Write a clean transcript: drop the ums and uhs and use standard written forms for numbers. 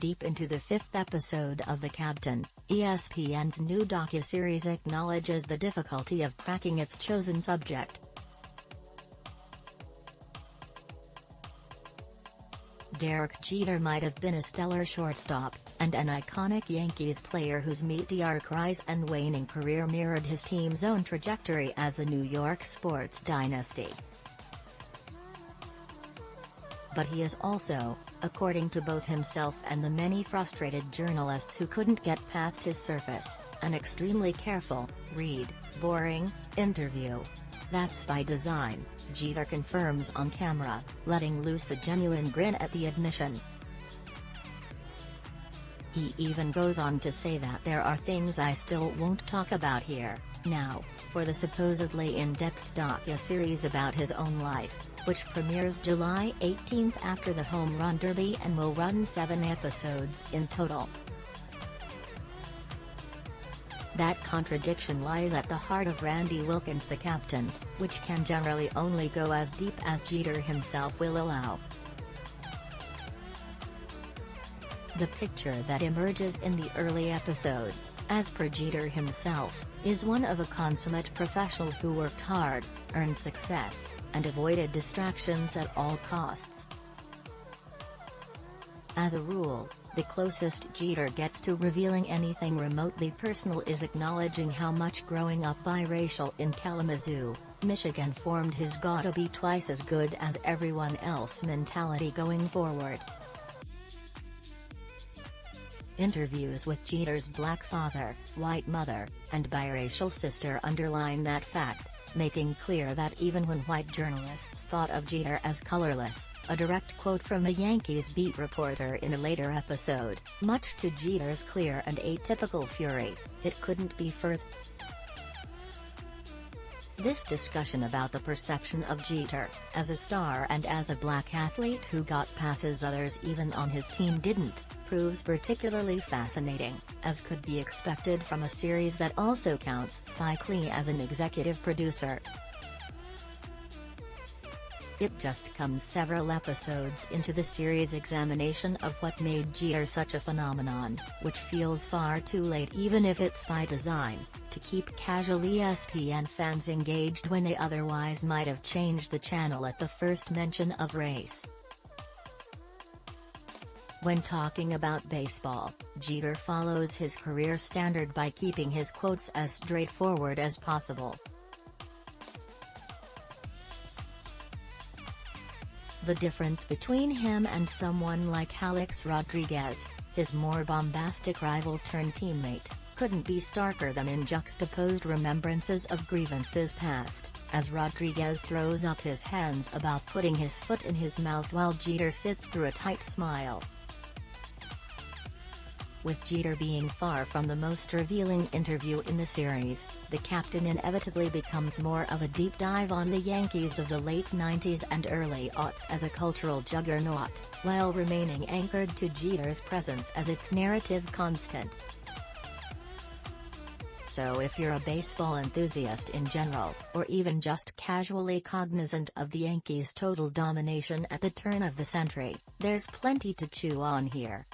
deep into the fifth episode of The Captain, ESPN's new docuseries acknowledges the difficulty of cracking its chosen subject. Derek Jeter might have been a stellar shortstop, and an iconic Yankees player whose meteoric rise and waning career mirrored his team's own trajectory as a New York sports dynasty. But he is also, according to both himself and the many frustrated journalists who couldn't get past his surface, an extremely careful, boring interview. That's by design, Jeter confirms on camera, letting loose a genuine grin at the admission. He even goes on to say that there are things I still won't talk about here, now, for the supposedly in-depth docuseries about his own life, which premieres July 18 after the Home Run Derby and will run 7 episodes in total. That contradiction lies at the heart of Randy Wilkins' The Captain, which can generally only go as deep as Jeter himself will allow. The picture that emerges in the early episodes, as per Jeter himself, is one of a consummate professional who worked hard, earned success, and avoided distractions at all costs. As a rule, the closest Jeter gets to revealing anything remotely personal is acknowledging how much growing up biracial in Kalamazoo, Michigan formed his "gotta be twice as good as everyone else" mentality going forward. Interviews with Jeter's black father, white mother, and biracial sister underline that fact, making clear that even when white journalists thought of Jeter as colorless, a direct quote from a Yankees beat reporter in a later episode, much to Jeter's clear and atypical fury, it couldn't be further. This discussion about the perception of Jeter, as a star and as a black athlete who got passes others even on his team didn't, proves particularly fascinating, as could be expected from a series that also counts Spike Lee as an executive producer. It just comes several episodes into the series' examination of what made Jeter such a phenomenon, which feels far too late even if it's by design, to keep casual ESPN fans engaged when they otherwise might have changed the channel at the first mention of race. When talking about baseball, Jeter follows his career standard by keeping his quotes as straightforward as possible. The difference between him and someone like Alex Rodriguez, his more bombastic rival-turned-teammate, couldn't be starker than in juxtaposed remembrances of grievances past, as Rodriguez throws up his hands about putting his foot in his mouth while Jeter sits through a tight smile. With Jeter being far from the most revealing interview in the series, The Captain inevitably becomes more of a deep dive on the Yankees of the late 90s and early aughts as a cultural juggernaut, while remaining anchored to Jeter's presence as its narrative constant. So if you're a baseball enthusiast in general, or even just casually cognizant of the Yankees' total domination at the turn of the century, there's plenty to chew on here.